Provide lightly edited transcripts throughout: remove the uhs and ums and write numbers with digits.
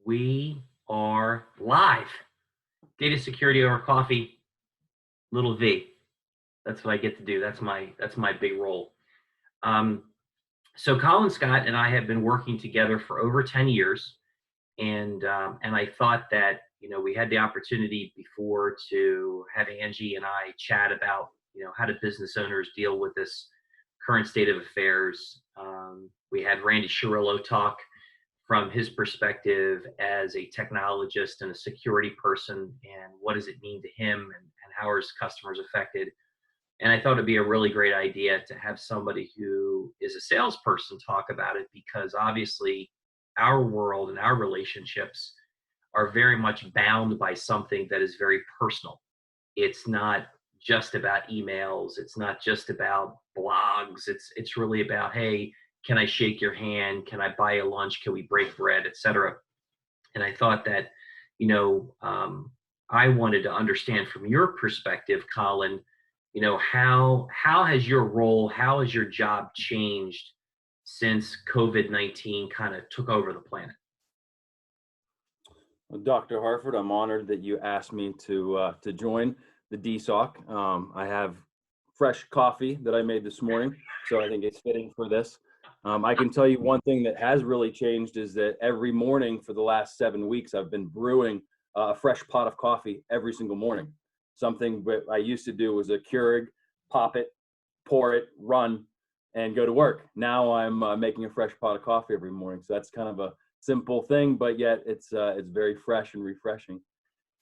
We are live. Data security over coffee, little V. That's what I get to do. That's my big role. Um, so Colin Scott and I have been working together for over 10 years, and I thought that we had the opportunity before to have Angie and I chat about how do business owners deal with this current state of affairs. We had Randy Shirillo talk from his perspective as a technologist and a security person, and what does it mean to him, and how are his customers affected. And I thought it'd be a really great idea to have somebody who is a salesperson talk about it, because obviously our world and our relationships are very much bound by something that is very personal. It's not just about emails. It's not just about blogs. It's really about, hey, can I shake your hand? Can I buy you lunch? Can we break bread, etc. And I thought that, you know, um, I wanted to understand from your perspective, Colin, how has your role, how has your job changed since COVID-19 kind of took over the planet? Well, Dr. Harford, I'm honored that you asked me to join the DSOC. I have fresh coffee that I made this morning, so I think it's fitting for this. I can tell you one thing that has really changed is that every morning for the last 7 weeks, I've been brewing a fresh pot of coffee every single morning. Something that I used to do was a Keurig, pop it, pour it, run, and go to work. Now I'm making a fresh pot of coffee every morning. So that's kind of a simple thing, but yet it's very fresh and refreshing.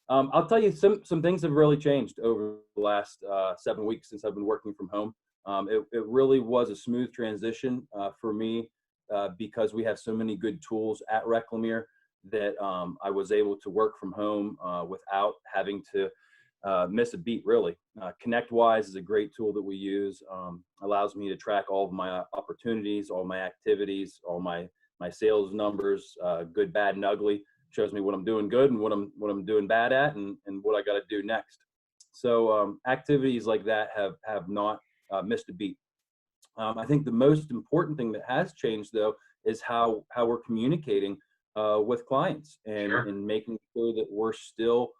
I'll tell you some things have really changed over the last 7 weeks since I've been working from home. It really was a smooth transition for me because we have so many good tools at Reclamere that I was able to work from home without having to miss a beat, really. ConnectWise is a great tool that we use. Allows me to track all of my opportunities, all my activities, all my sales numbers, good, bad, and ugly. Shows me what I'm doing good and what I'm doing bad at, and what I got to do next. So activities like that have not missed a beat. I think the most important thing that has changed, though, is how we're communicating with clients, Sure. and making sure that we're still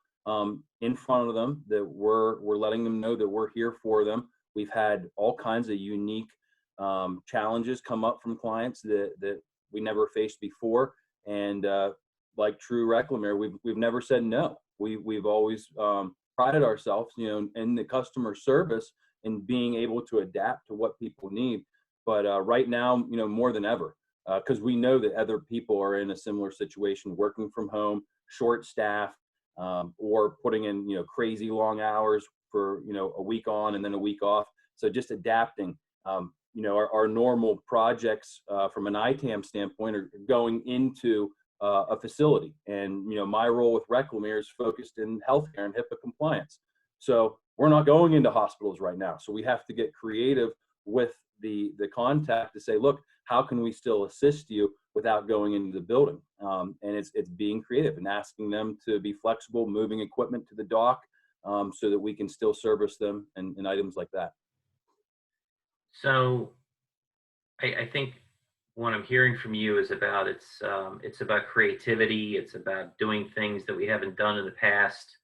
in front of them, that we're letting them know that we're here for them. We've had all kinds of unique challenges come up from clients that we never faced before, and like true Reclamere, we've never said no. We've always prided ourselves, in the customer service and being able to adapt to what people need. But right now, more than ever, because we know that other people are in a similar situation, working from home, short staff, or putting in crazy long hours for a week on and then a week off. So just adapting. Our normal projects from an ITAM standpoint are going into a facility, and my role with Reclamere is focused in healthcare and HIPAA compliance. So we're not going into hospitals right now. So we have to get creative with the contact to say, look, how can we still assist you without going into the building? And it's being creative and asking them to be flexible, moving equipment to the dock, so that we can still service them, and items like that. So I think what I'm hearing from you is about it's about creativity. It's about doing things that we haven't done in the past.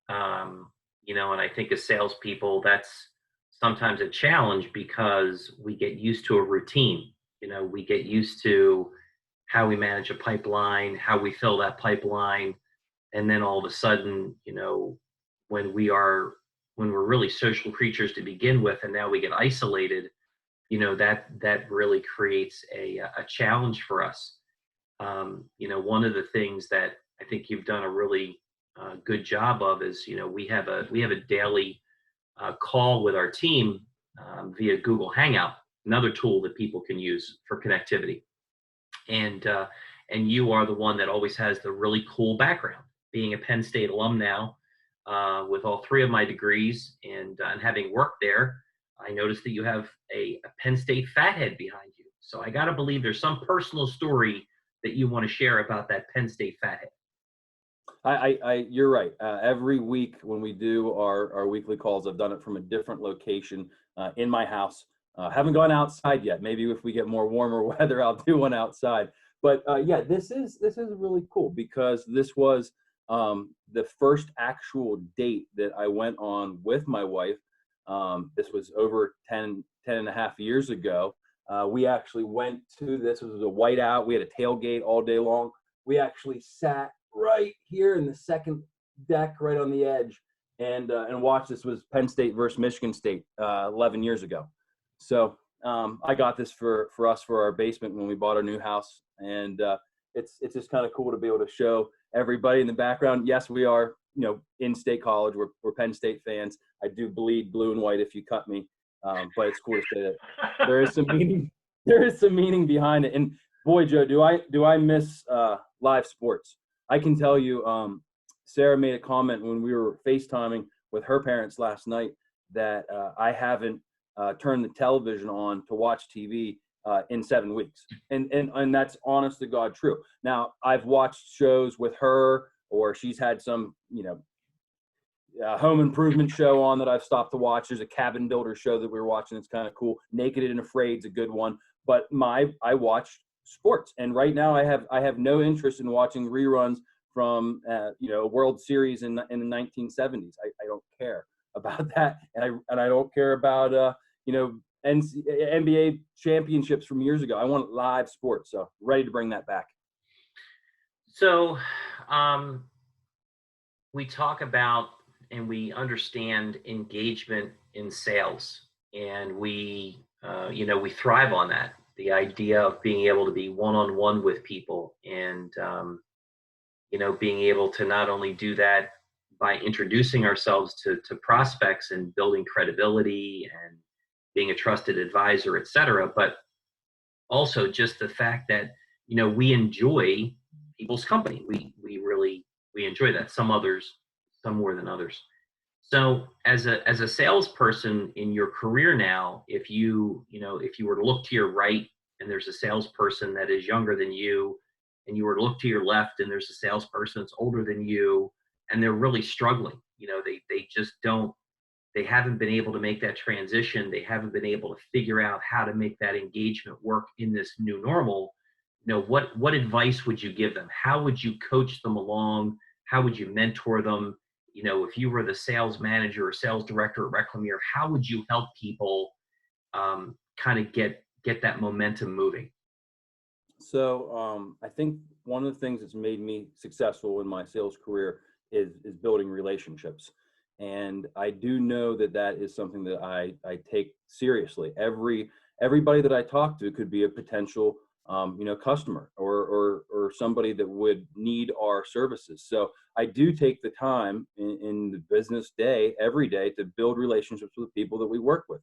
And I think as salespeople, that's sometimes a challenge because we get used to a routine. We get used to how we manage a pipeline, how we fill that pipeline, and then all of a sudden, when we are when we're really social creatures to begin with, and now we get isolated, that really creates a challenge for us. One of the things that I think you've done a really good job of is, we have a daily call with our team via Google Hangout, another tool that people can use for connectivity. And you are the one that always has the really cool background, being a Penn State alum now, with all three of my degrees, and having worked there. I noticed that you have a Penn State fathead behind you. So I got to believe there's some personal story that you want to share about that Penn State fathead. You're right. Every week when we do our weekly calls, I've done it from a different location in my house. Haven't gone outside yet. Maybe if we get more warmer weather, I'll do one outside. But yeah, this is really cool because this was the first actual date that I went on with my wife. This was over 10 and a half years ago. We actually went to this. It was a whiteout. We had a tailgate all day long. We actually sat right here in the second deck, right on the edge, and watched. This was Penn State versus Michigan State 11 years ago. So I got this for us for our basement when we bought our new house, and it's just kind of cool to be able to show everybody in the background. Yes, we are, in State College. We're Penn State fans. I do bleed blue and white if you cut me, but it's cool to say that there is some meaning. There is some meaning behind it. And boy, Joe, do I miss live sports? I can tell you, Sarah made a comment when we were FaceTiming with her parents last night that I haven't turned the television on to watch TV in 7 weeks. And that's honest to God true. Now, I've watched shows with her, or she's had some, home improvement show on that I've stopped to watch. There's a cabin builder show that we were watching. It's kind of cool. Naked and Afraid is a good one. But I watch sports, and right now I have no interest in watching reruns from World Series in the 1970s. I don't care about that, and I don't care about NBA championships from years ago. I want live sports, so ready to bring that back. So we talk about and we understand engagement in sales, and we thrive on that. The idea of being able to be one-on-one with people, and being able to not only do that by introducing ourselves to prospects and building credibility and being a trusted advisor, et cetera, but also just the fact that, we enjoy people's company. We enjoy that. Some more than others. So as a salesperson in your career now, if you were to look to your right and there's a salesperson that is younger than you, and you were to look to your left and there's a salesperson that's older than you, and they're really struggling, they just don't, they haven't been able to make that transition. They haven't been able to figure out how to make that engagement work in this new normal. What advice would you give them? How would you coach them along? How would you mentor them? If you were the sales manager or sales director at Reclamere, how would you help people kind of get that momentum moving? So I think one of the things that's made me successful in my sales career is building relationships. And I do know that is something that I take seriously. Everybody that I talk to could be a potential customer or somebody that would need our services. So I do take the time in the business day, every day, to build relationships with people that we work with.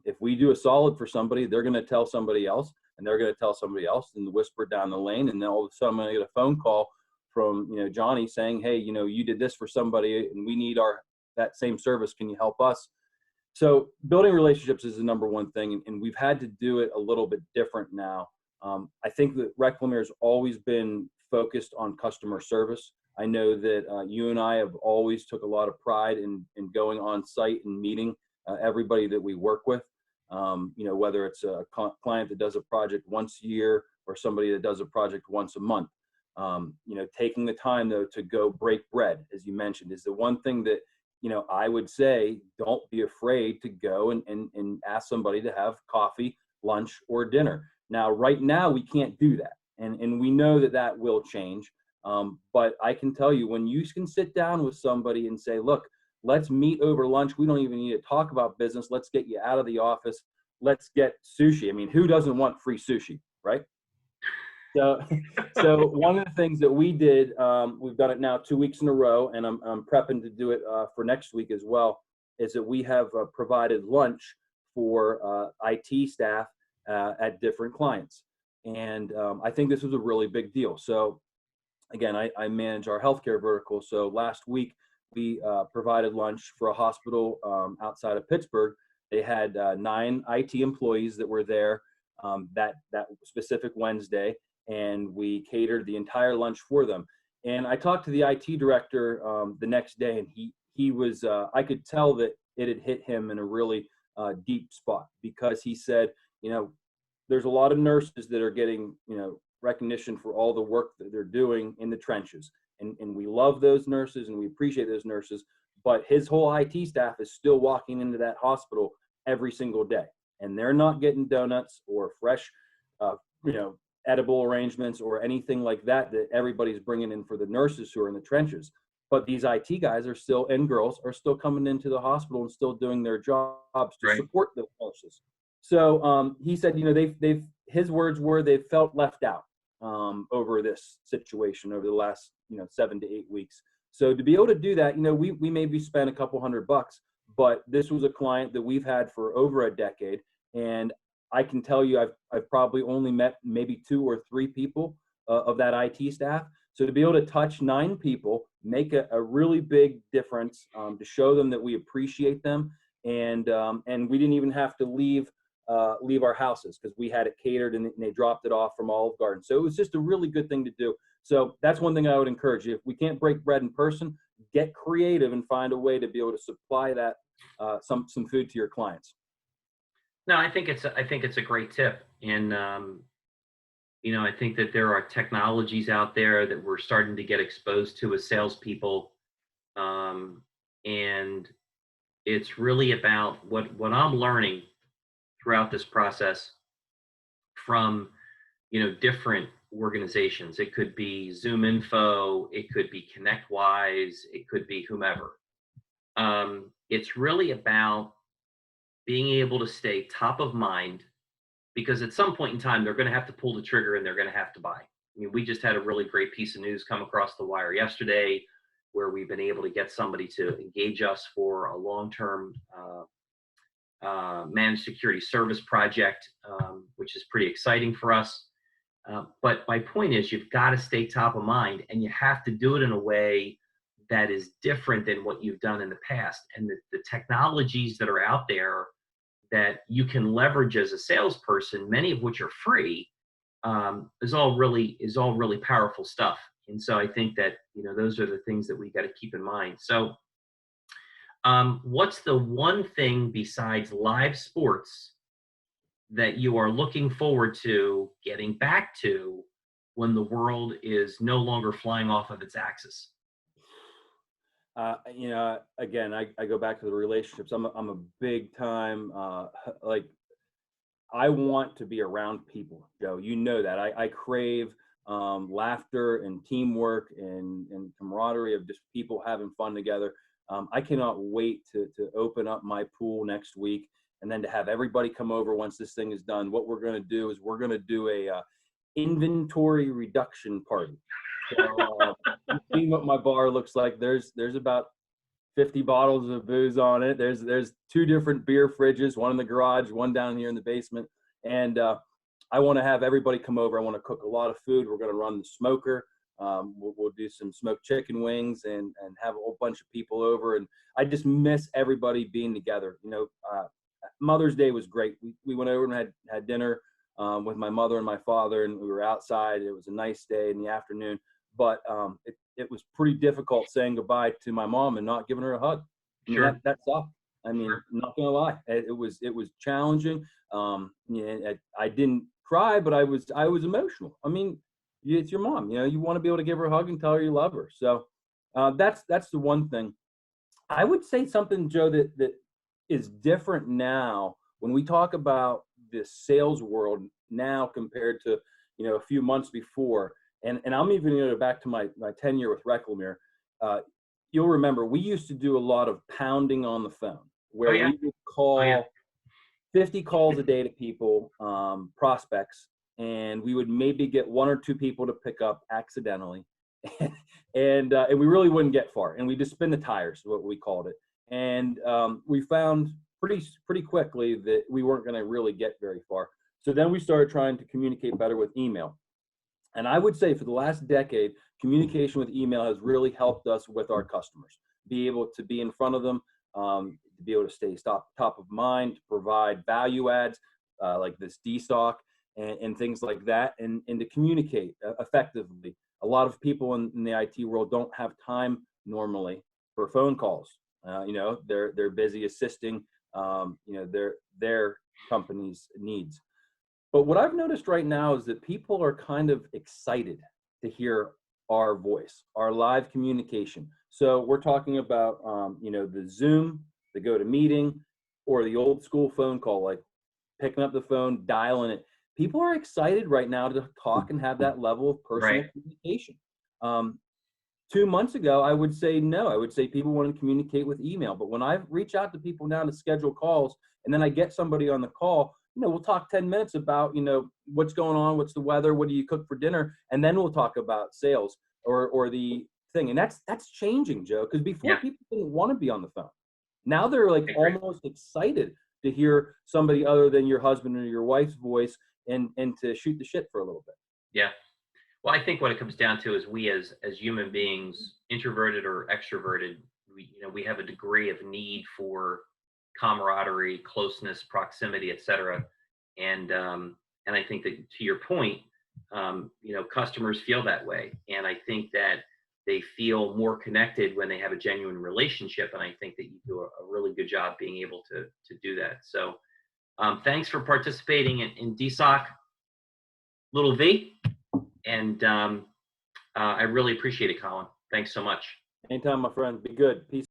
If we do a solid for somebody, they're going to tell somebody else, and they're going to tell somebody else, and whisper down the lane, and then all of a sudden I get a phone call from Johnny saying, hey, you did this for somebody, and we need that same service. Can you help us? So building relationships is the number one thing, and we've had to do it a little bit different now. I think that Reclamere has always been focused on customer service. I know that you and I have always took a lot of pride in going on site and meeting everybody that we work with. Whether it's a client that does a project once a year or somebody that does a project once a month. Taking the time though to go break bread, as you mentioned, is the one thing that I would say, don't be afraid to go and ask somebody to have coffee, lunch, or dinner. Now, right now, we can't do that. And we know that will change. But I can tell you, when you can sit down with somebody and say, look, let's meet over lunch. We don't even need to talk about business. Let's get you out of the office. Let's get sushi. I mean, who doesn't want free sushi, right? So one of the things that we did, we've done it now 2 weeks in a row, and I'm prepping to do it for next week as well, is that we have provided lunch for IT staff at different clients. And I think this was a really big deal. So again, I manage our healthcare vertical. So last week we provided lunch for a hospital outside of Pittsburgh. They had 9 IT employees that were there that specific Wednesday, and we catered the entire lunch for them. And I talked to the IT director the next day, and he was, I could tell that it had hit him in a really deep spot, because he said, there's a lot of nurses that are getting, recognition for all the work that they're doing in the trenches. And we love those nurses and we appreciate those nurses, but his whole IT staff is still walking into that hospital every single day. And they're not getting donuts or fresh, you know, edible arrangements or anything like that that everybody's bringing in for the nurses who are in the trenches. But these IT guys are still, and girls are still coming into the hospital and still doing their jobs to Right. support the nurses. So he said, you know, his words were they felt left out over this situation over the last, you know, 7 to 8 weeks. So to be able to do that, you know, we maybe spent a couple $100, but this was a client that we've had for over a decade. And I can tell you, I've probably only met maybe 2 or 3 people of that IT staff. So to be able to touch 9 people, make a really big difference, to show them that we appreciate them, and we didn't even have to leave our houses because we had it catered and they dropped it off from Olive Garden. So it was just a really good thing to do. So that's one thing I would encourage you. If we can't break bread in person, get creative and find a way to be able to supply that some food to your clients. No, I think it's a great tip, and you know, I think that there are technologies out there that we're starting to get exposed to as salespeople, and it's really about what I'm learning throughout this process from, you know, different organizations. It could be Zoom Info, it could be ConnectWise, it could be whomever. It's really about being able to stay top of mind, because at some point in time they're going to have to pull the trigger and they're going to have to buy. I mean, we just had a really great piece of news come across the wire yesterday where we've been able to get somebody to engage us for a long-term managed security service project, which is pretty exciting for us. But my point is, you've got to stay top of mind, and you have to do it in a way that is different than what you've done in the past. And the technologies that are out there that you can leverage as a salesperson, many of which are free, is all really powerful stuff. And so I think that, you know, those are the things that we got to keep in mind. So what's the one thing besides live sports that you are looking forward to getting back to when the world is no longer flying off of its axis? You know, again, I go back to the relationships. I'm a big time, like, I want to be around people, Joe. You know that. I crave laughter and teamwork and camaraderie of just people having fun together. I cannot wait to open up my pool next week and then to have everybody come over once this thing is done. What we're going to do is we're going to do a inventory reduction party. So, you've seen what my bar looks like. There's about 50 bottles of booze on it. There's 2 different beer fridges, one in the garage, one down here in the basement. And I want to have everybody come over. I want to cook a lot of food. We're going to run the smoker. We'll do some smoked chicken wings and have a whole bunch of people over. And I just miss everybody being together. You know, Mother's Day was great. We went over and had dinner with my mother and my father, and we were outside. It was a nice day in the afternoon, but it was pretty difficult saying goodbye to my mom and not giving her a hug. I mean, Sure. that sucked. I mean, Sure. not gonna lie, it was challenging. Yeah, I didn't cry, but I was emotional. I mean, it's your mom. You know, you want to be able to give her a hug and tell her you love her. So that's the one thing. I would say something, Joe, that is different now when we talk about the sales world now compared to, you know, a few months before. And I'm even going to go back to my tenure with Reclamere. You'll remember we used to do a lot of pounding on the phone Oh where yeah. we would Oh yeah. call 50 calls a day to people, prospects, and we would maybe get 1 or 2 people to pick up accidentally. And we really wouldn't get far. And we just spin the tires, what we called it. And we found pretty quickly that we weren't going to really get very far. So then we started trying to communicate better with email. And I would say for the last decade, communication with email has really helped us with our customers, be able to be in front of them, to be able to stay top of mind, to provide value adds like this DSOC and things like that, and to communicate effectively. A lot of people in the IT world don't have time normally for phone calls. You know, they're busy assisting, you know, their company's needs. But what I've noticed right now is that people are kind of excited to hear our voice, our live communication. So we're talking about, the Zoom, the GoToMeeting, or the old school phone call, like picking up the phone, dialing it. People are excited right now to talk and have that level of personal Right. communication. Um, 2 months ago, I would say no. I would say people want to communicate with email. But when I reach out to people now to schedule calls, and then I get somebody on the call, we'll talk 10 minutes about, what's going on, what's the weather, what do you cook for dinner, and then we'll talk about sales or the thing. And that's changing, Joe, because before Yeah, people didn't want to be on the phone. Now they're like I agree. almost excited to hear somebody other than your husband or your wife's voice and to shoot the shit for a little bit. Yeah. Well, I think what it comes down to is we as human beings, introverted or extroverted, we have a degree of need for camaraderie, closeness, proximity, etc. And I think that to your point, customers feel that way, and I think that they feel more connected when they have a genuine relationship. And I think that you do a really good job being able to do that. So thanks for participating in DSOC Little V. And I really appreciate it, Colin. Thanks so much. Anytime, my friend. Be good. Peace.